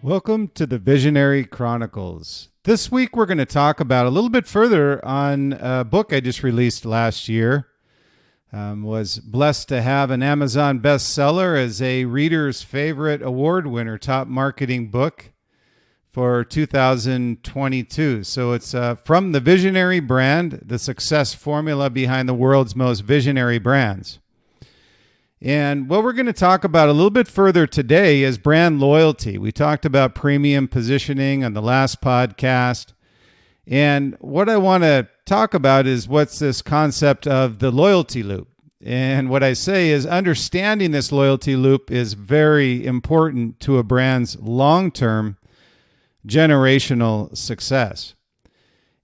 Welcome to the Visionary Chronicles. This week we're going to talk about a little bit further on a book I just released last year. Was blessed to have an Amazon bestseller as a reader's favorite award winner, top marketing book for 2022. So it's from the Visionary brand, the success formula behind the world's most visionary brands. And what we're going to talk about a little bit further today is brand loyalty. We talked about premium positioning on the last podcast. And what I want to talk about is what's this concept of the loyalty loop. And what I say is understanding this loyalty loop is very important to a brand's long-term generational success.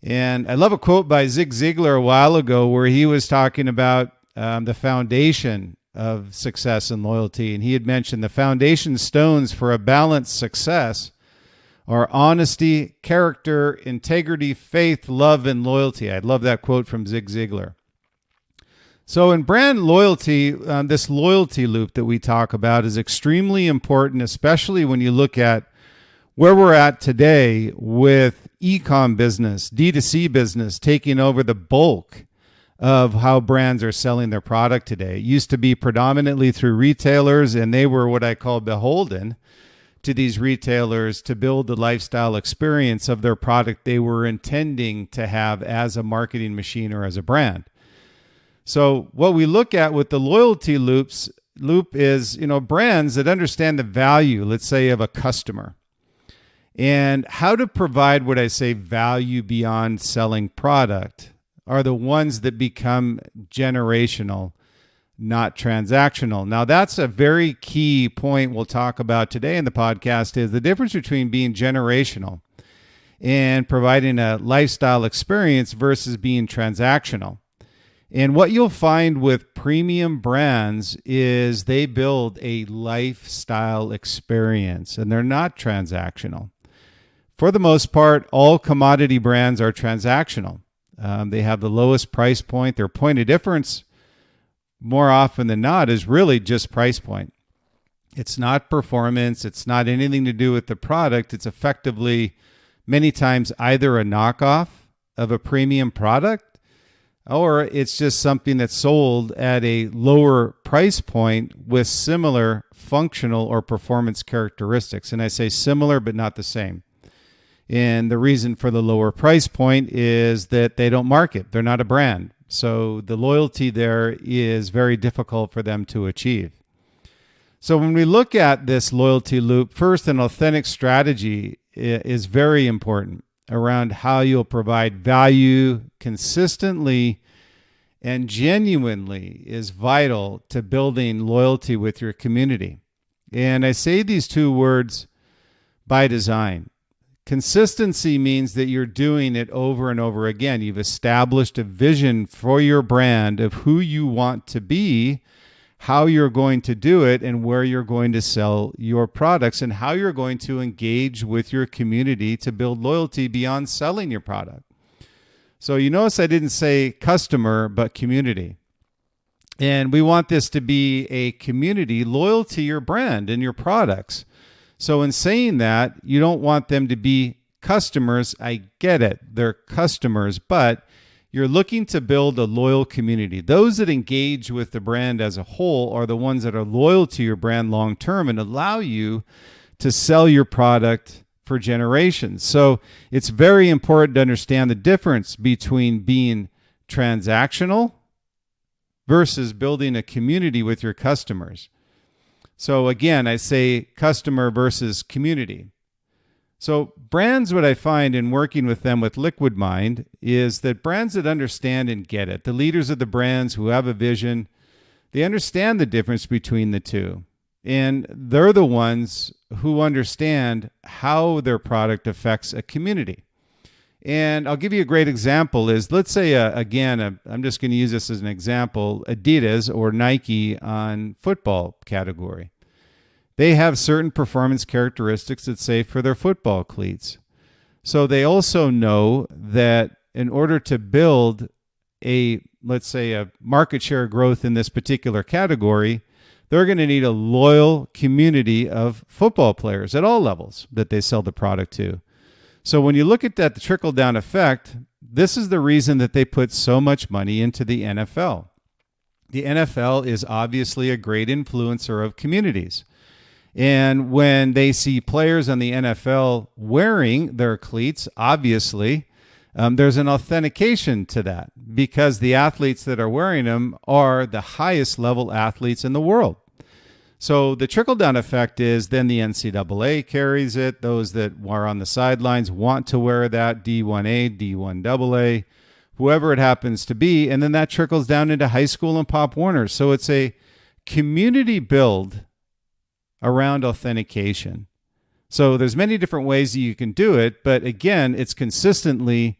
And I love a quote by Zig Ziglar a while ago where he was talking about the foundation of success and loyalty. And he had mentioned the foundation stones for a balanced success are honesty, character, integrity, faith, love, and loyalty. I love that quote from Zig Ziglar. So in brand loyalty, this loyalty loop that we talk about is extremely important, especially when you look at where we're at today with e-com business, D2C business taking over the bulk of how brands are selling their product today. It used to be predominantly through retailers, and they were what I call beholden to these retailers to build the lifestyle experience of their product they were intending to have as a marketing machine or as a brand. So what we look at with the loyalty loop is, brands that understand the value, let's say, of a customer and how to provide what I say value beyond selling product are the ones that become generational, not transactional. Now, that's a very key point we'll talk about today in the podcast is the difference between being generational and providing a lifestyle experience versus being transactional. And what you'll find with premium brands is they build a lifestyle experience, and they're not transactional. For the most part, all commodity brands are transactional. They have the lowest price point. Their point of difference, more often than not, is really just price point. It's not performance. It's not anything to do with the product. It's effectively many times either a knockoff of a premium product or it's just something that's sold at a lower price point with similar functional or performance characteristics. And I say similar, but not the same. And the reason for the lower price point is that they don't market. They're not a brand. So the loyalty there is very difficult for them to achieve. So when we look at this loyalty loop, first, an authentic strategy is very important around how you'll provide value consistently and genuinely is vital to building loyalty with your community. And I say these two words by design. Consistency means that you're doing it over and over again. You've established a vision for your brand of who you want to be, how you're going to do it, and where you're going to sell your products, and how you're going to engage with your community to build loyalty beyond selling your product. So you notice I didn't say customer, but community. And we want this to be a community loyal to your brand and your products. So in saying that, you don't want them to be customers. I get it. They're customers, but you're looking to build a loyal community. Those that engage with the brand as a whole are the ones that are loyal to your brand long term and allow you to sell your product for generations. So it's very important to understand the difference between being transactional versus building a community with your customers. So again, I say customer versus community. So brands, what I find in working with them with Liquid Mind is that brands that understand and get it, the leaders of the brands who have a vision, they understand the difference between the two. And they're the ones who understand how their product affects a community. And I'll give you a great example is, let's say, I'm just going to use this as an example, Adidas or Nike on football category. They have certain performance characteristics that say for their football cleats. So they also know that in order to build let's say a market share growth in this particular category, they're going to need a loyal community of football players at all levels that they sell the product to. So when you look at that, the trickle-down effect, this is the reason that they put so much money into the NFL. The NFL is obviously a great influencer of communities. And when they see players on the NFL wearing their cleats, obviously, there's an authentication to that because the athletes that are wearing them are the highest level athletes in the world. So the trickle-down effect is then the NCAA carries it. Those that are on the sidelines want to wear that, D1A, D1AA, whoever it happens to be. And then that trickles down into high school and Pop Warner. So it's a community build around authentication. So there's many different ways that you can do it. But again, it's consistently,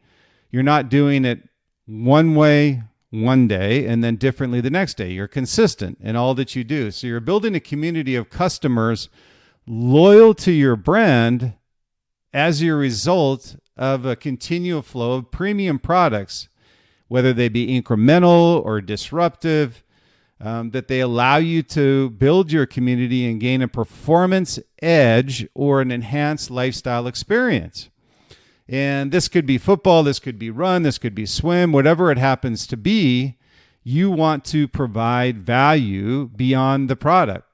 you're not doing it one way one day and then differently the next day. You're consistent in all that you do. So you're building a community of customers loyal to your brand as a result of a continual flow of premium products, whether they be incremental or disruptive, that they allow you to build your community and gain a performance edge or an enhanced lifestyle experience. And this could be football, this could be run, this could be swim, whatever it happens to be, you want to provide value beyond the product.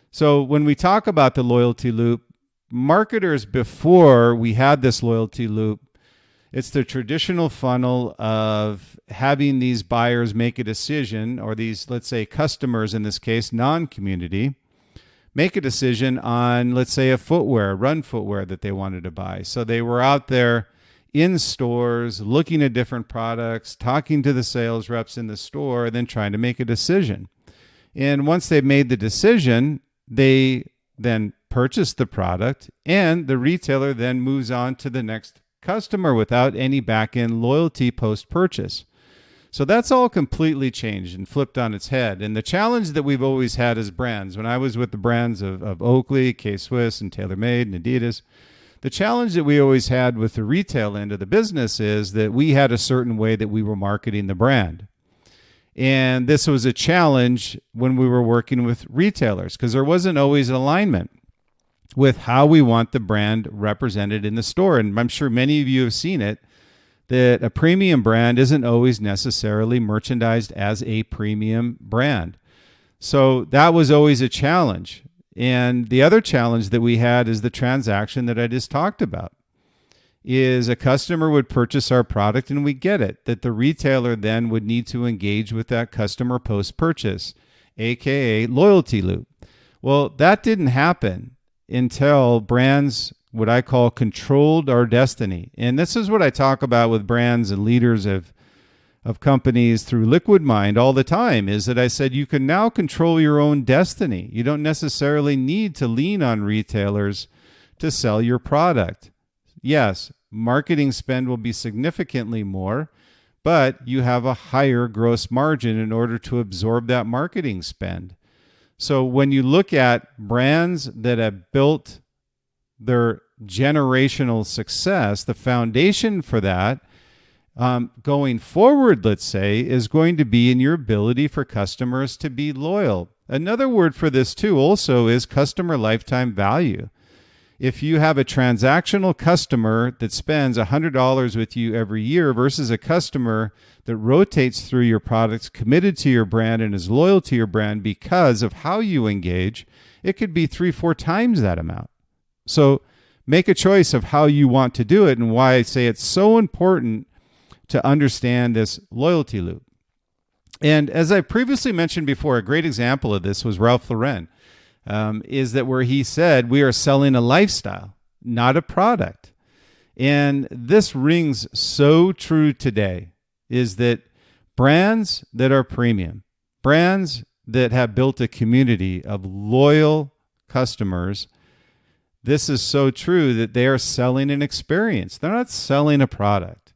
So when we talk about the loyalty loop, marketers before we had this loyalty loop, it's the traditional funnel of having these buyers make a decision, or these, let's say, customers in this case, non-community, make a decision on, let's say, a footwear, run footwear that they wanted to buy. So they were out there in stores, looking at different products, talking to the sales reps in the store, and then trying to make a decision. And once they've made the decision, they then purchase the product, and the retailer then moves on to the next customer without any back-end loyalty post-purchase. So that's all completely changed and flipped on its head. And the challenge that we've always had as brands, when I was with the brands of Oakley, K-Swiss, and TaylorMade, and Adidas, the challenge that we always had with the retail end of the business is that we had a certain way that we were marketing the brand. And this was a challenge when we were working with retailers because there wasn't always alignment with how we want the brand represented in the store. And I'm sure many of you have seen it, that a premium brand isn't always necessarily merchandised as a premium brand. So that was always a challenge. And the other challenge that we had is the transaction that I just talked about, is a customer would purchase our product and we get it, that the retailer then would need to engage with that customer post-purchase, AKA loyalty loop. Well, that didn't happen until brands, what I call, controlled our destiny. And this is what I talk about with brands and leaders of companies through Liquid Mind all the time, is that I said you can now control your own destiny. You don't necessarily need to lean on retailers to sell your product. Yes, marketing spend will be significantly more, but you have a higher gross margin in order to absorb that marketing spend. So when you look at brands that have built their generational success, the foundation for that going forward, let's say, is going to be in your ability for customers to be loyal. Another word for this too also is customer lifetime value. If you have a transactional customer that spends $100 with you every year versus a customer that rotates through your products, committed to your brand, and is loyal to your brand because of how you engage, it could be 3-4 times that amount. So make a choice of how you want to do it, and why I say it's so important to understand this loyalty loop. And as I previously mentioned before, a great example of this was Ralph Lauren. Is that where he said, we are selling a lifestyle, not a product. And this rings so true today, is that brands that are premium, brands that have built a community of loyal customers, this is so true that they are selling an experience. They're not selling a product.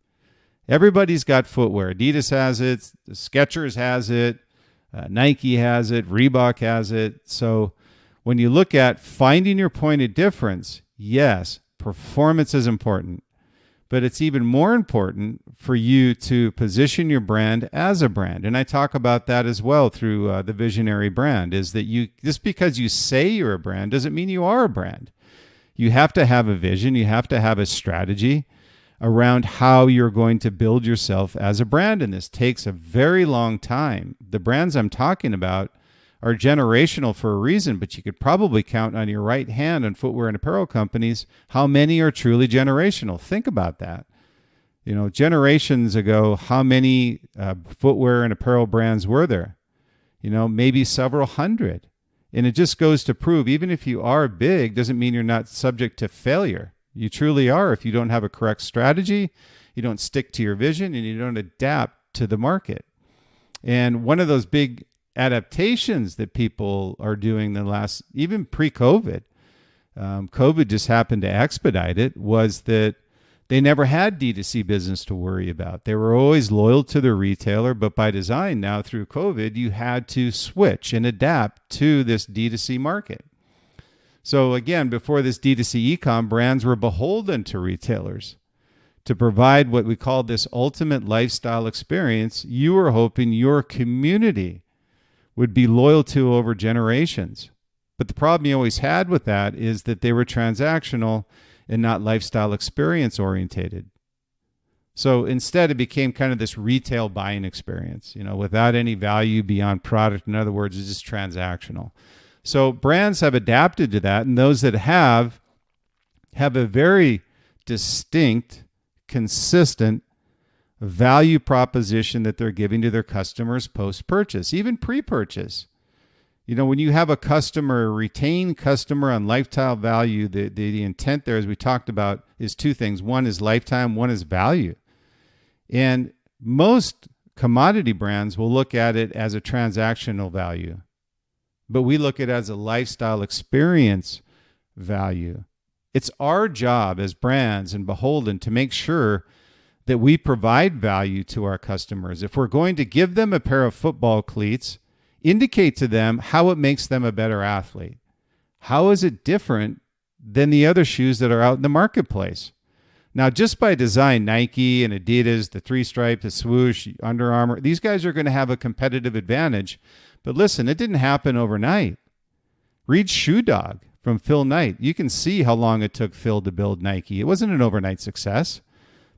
Everybody's got footwear. Adidas has it, Skechers has it, Nike has it, Reebok has it. So when you look at finding your point of difference, yes, performance is important, but it's even more important for you to position your brand as a brand. And I talk about that as well through the visionary brand, is that you, just because you say you're a brand doesn't mean you are a brand. You have to have a vision. You have to have a strategy around how you're going to build yourself as a brand. And this takes a very long time. The brands I'm talking about are generational for a reason, but you could probably count on your right hand on footwear and apparel companies how many are truly generational. Think about that. You know, generations ago, how many footwear and apparel brands were there? You know, maybe several hundred. And it just goes to prove, even if you are big, doesn't mean you're not subject to failure. You truly are if you don't have a correct strategy, you don't stick to your vision, and you don't adapt to the market. And one of those big adaptations that people are doing the last, even pre-COVID, COVID just happened to expedite it, was that they never had D2C business to worry about. They were always loyal to their retailer, but by design now through COVID, you had to switch and adapt to this D2C market. So again, before this D2C e-com, brands were beholden to retailers to provide what we call this ultimate lifestyle experience you were hoping your community would be loyal to over generations. But the problem you always had with that is that they were transactional and not lifestyle experience orientated. So instead, it became kind of this retail buying experience, you know, without any value beyond product. In other words, it's just transactional. So brands have adapted to that, and those that have a very distinct, consistent value proposition that they're giving to their customers post-purchase, even pre-purchase. You know, when you have a customer, a retained customer on lifetime value, the intent there, as we talked about, is two things. One is lifetime, one is value. And most commodity brands will look at it as a transactional value, but we look at it as a lifestyle experience value. It's our job as brands and beholden to make sure that we provide value to our customers. If we're going to give them a pair of football cleats, indicate to them how it makes them a better athlete. How is it different than the other shoes that are out in the marketplace? Now, just by design, Nike and Adidas, the three stripe, the swoosh, Under Armour, these guys are going to have a competitive advantage. But listen, it didn't happen overnight. Read Shoe Dog from Phil Knight. You can see how long it took Phil to build Nike. It wasn't an overnight success.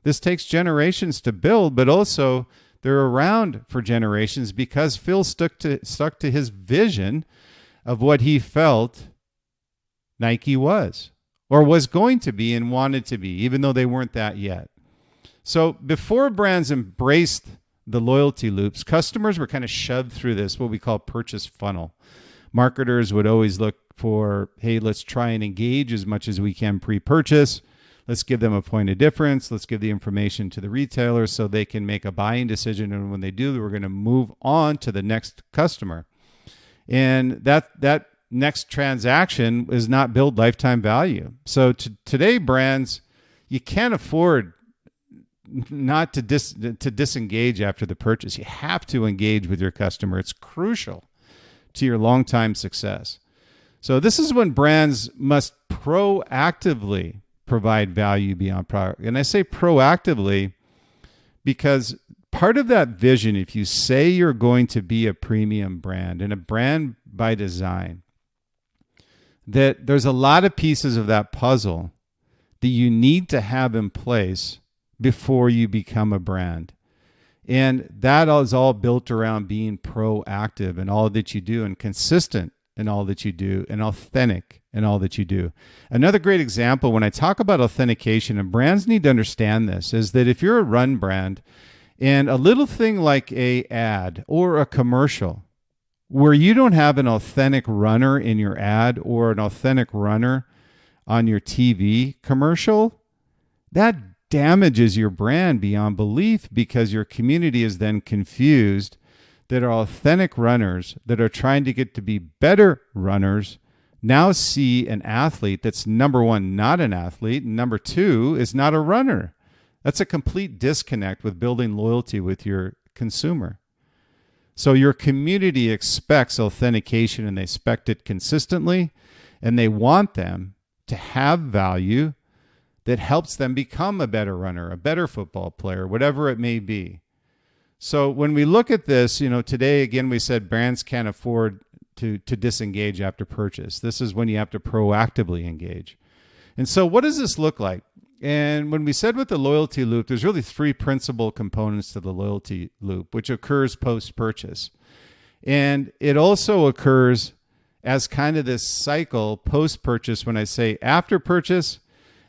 This takes generations to build, but also they're around for generations because Phil stuck to his vision of what he felt Nike was, or was going to be and wanted to be, even though they weren't that yet. So before brands embraced the loyalty loops, customers were kind of shoved through this, what we call purchase funnel. Marketers would always look for, hey, let's try and engage as much as we can pre-purchase. Let's give them a point of difference. Let's give the information to the retailer so they can make a buying decision. And when they do, we're going to move on to the next customer. And that next transaction is not build lifetime value. So today, brands, you can't afford not to disengage after the purchase. You have to engage with your customer. It's crucial to your long-time success. So this is when brands must proactively provide value beyond product. And I say proactively because part of that vision, if you say you're going to be a premium brand and a brand by design, that there's a lot of pieces of that puzzle that you need to have in place before you become a brand. And that is all built around being proactive in all that you do and consistent in all that you do and authentic in all that you do. Another great example when I talk about authentication, and brands need to understand this, is that if you're a run brand and a little thing like a ad or a commercial where you don't have an authentic runner in your ad or an authentic runner on your TV commercial, that damages your brand beyond belief because your community is then confused that are authentic runners that are trying to get to be better runners now see an athlete that's, number one, not an athlete, and number two, is not a runner. That's a complete disconnect with building loyalty with your consumer. So your community expects authentication and they expect it consistently, and they want them to have value that helps them become a better runner, a better football player, whatever it may be. So when we look at this, today, again, we said brands can't afford to disengage after purchase. This is when you have to proactively engage. And so what does this look like? And when we said with the loyalty loop, there's really three principal components to the loyalty loop, which occurs post-purchase. And it also occurs as kind of this cycle post-purchase when I say after purchase,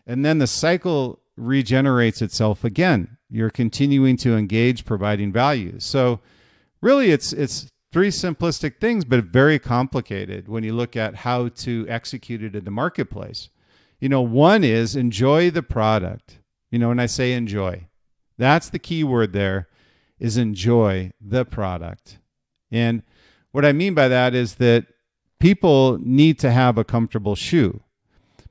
and then the cycle regenerates itself again. You're continuing to engage, providing value. So really it's three simplistic things, but very complicated when you look at how to execute it in the marketplace. One is enjoy the product. When I say enjoy, that's the key word there, is enjoy the product. And what I mean by that is that people need to have a comfortable shoe.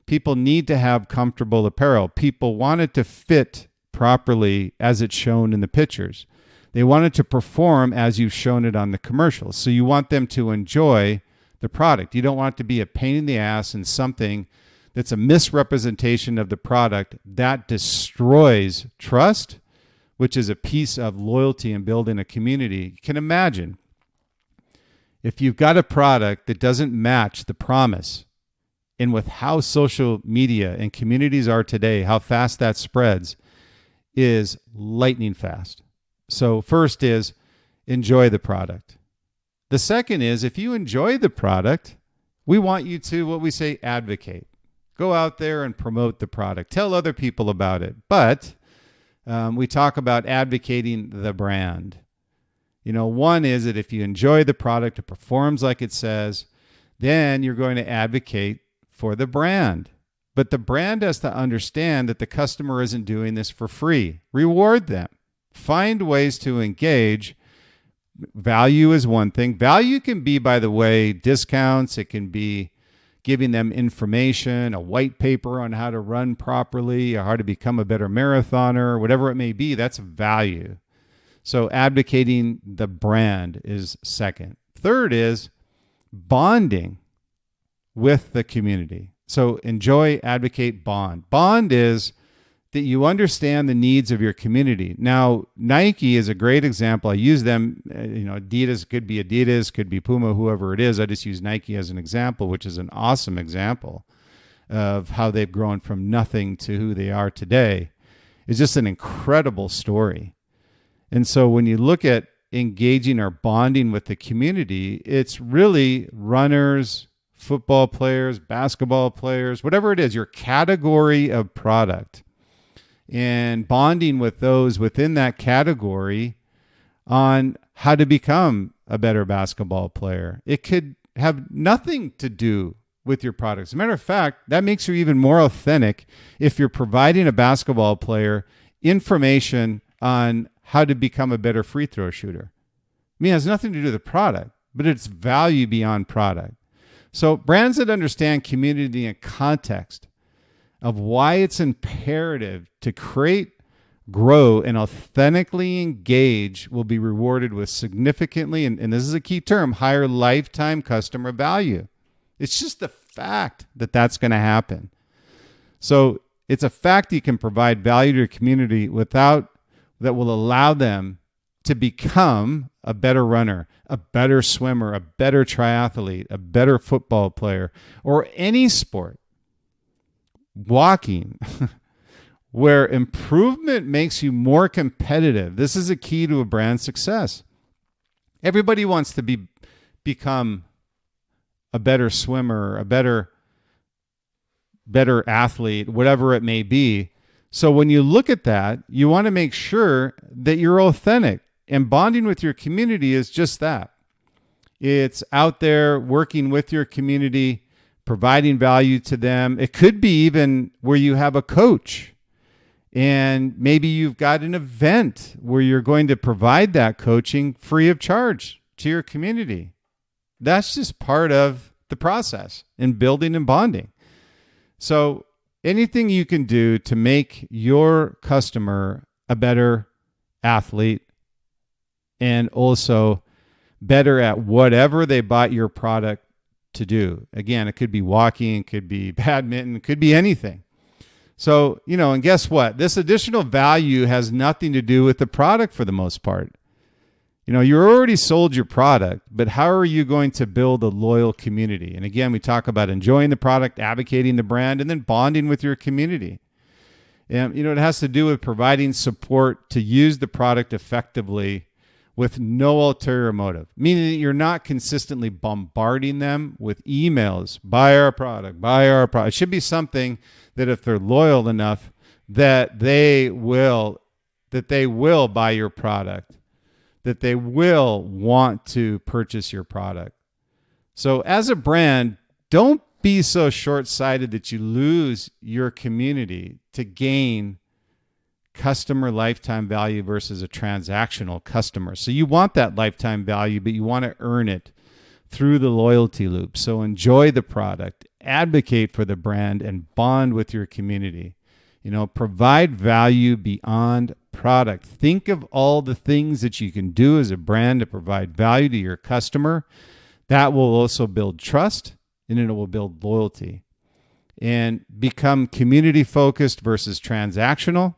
People need to have comfortable apparel. People want it to fit properly as it's shown in the pictures. They want it to perform as you've shown it on the commercials. So you want them to enjoy the product. You don't want it to be a pain in the ass and something that's a misrepresentation of the product that destroys trust, which is a piece of loyalty and building a community. You can imagine if you've got a product that doesn't match the promise, and with how social media and communities are today, how fast that spreads is lightning fast. So first is enjoy the product. The second is if you enjoy the product, we want you to, what we say, advocate. Go out there and promote the product. Tell other people about it. But we talk about advocating the brand. One is that if you enjoy the product, it performs like it says, then you're going to advocate for the brand. But the brand has to understand that the customer isn't doing this for free. Reward them. Find ways to engage. Value is one thing. Value can be, by the way, discounts. It can be giving them information, a white paper on how to run properly, or how to become a better marathoner, whatever it may be. That's value. So advocating the brand is second. Third is bonding with the community. So enjoy, advocate, bond. Bond is that you understand the needs of your community. Now, Nike is a great example. I use them, Adidas, could be Puma, whoever it is. I just use Nike as an example, which is an awesome example of how they've grown from nothing to who they are today. It's just an incredible story. And so when you look at engaging or bonding with the community, it's really runners, football players, basketball players, whatever it is, your category of product, and bonding with those within that category on how to become a better basketball player. It could have nothing to do with your products. As a matter of fact, that makes you even more authentic if you're providing a basketball player information on how to become a better free throw shooter. It has nothing to do with the product, but it's value beyond product. So brands that understand community and context of why it's imperative to create, grow, and authentically engage will be rewarded with significantly, and this is a key term, higher lifetime customer value. It's just a fact that that's going to happen. So it's a fact you can provide value to your community that will allow them to become a better runner, a better swimmer, a better triathlete, a better football player, or any sport. Walking, where improvement makes you more competitive. This is a key to a brand success. Everybody wants to become a better swimmer, a better athlete, whatever it may be. So when you look at that, you want to make sure that you're authentic. And bonding with your community is just that. It's out there working with your community, providing value to them. It could be even where you have a coach and maybe you've got an event where you're going to provide that coaching free of charge to your community. That's just part of the process in building and bonding. So anything you can do to make your customer a better athlete and also better at whatever they bought your product to do. Again, it could be walking, it could be badminton, it could be anything. So, and guess what? This additional value has nothing to do with the product for the most part. You already sold your product, but how are you going to build a loyal community? And again, we talk about enjoying the product, advocating the brand, and then bonding with your community. And, it has to do with providing support to use the product effectively with no ulterior motive, meaning that you're not consistently bombarding them with emails, buy our product, buy our product. It should be something that if they're loyal enough that they will buy your product, that they will want to purchase your product. So as a brand, don't be so short-sighted that you lose your community to gain customer lifetime value versus a transactional customer. So you want that lifetime value, but you want to earn it through the loyalty loop. So enjoy the product, advocate for the brand, and bond with your community. Provide value beyond product. Think of all the things that you can do as a brand to provide value to your customer. That will also build trust, and it will build loyalty. And become community focused versus transactional,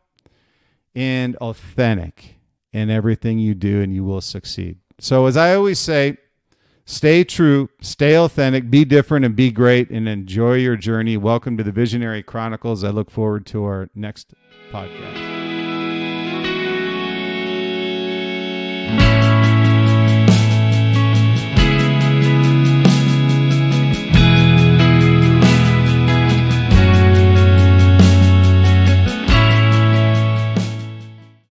and authentic in everything you do, and you will succeed. So as I always say, stay true, stay authentic, be different, and be great, and enjoy your journey. Welcome to the Visionary Chronicles. I look forward to our next podcast.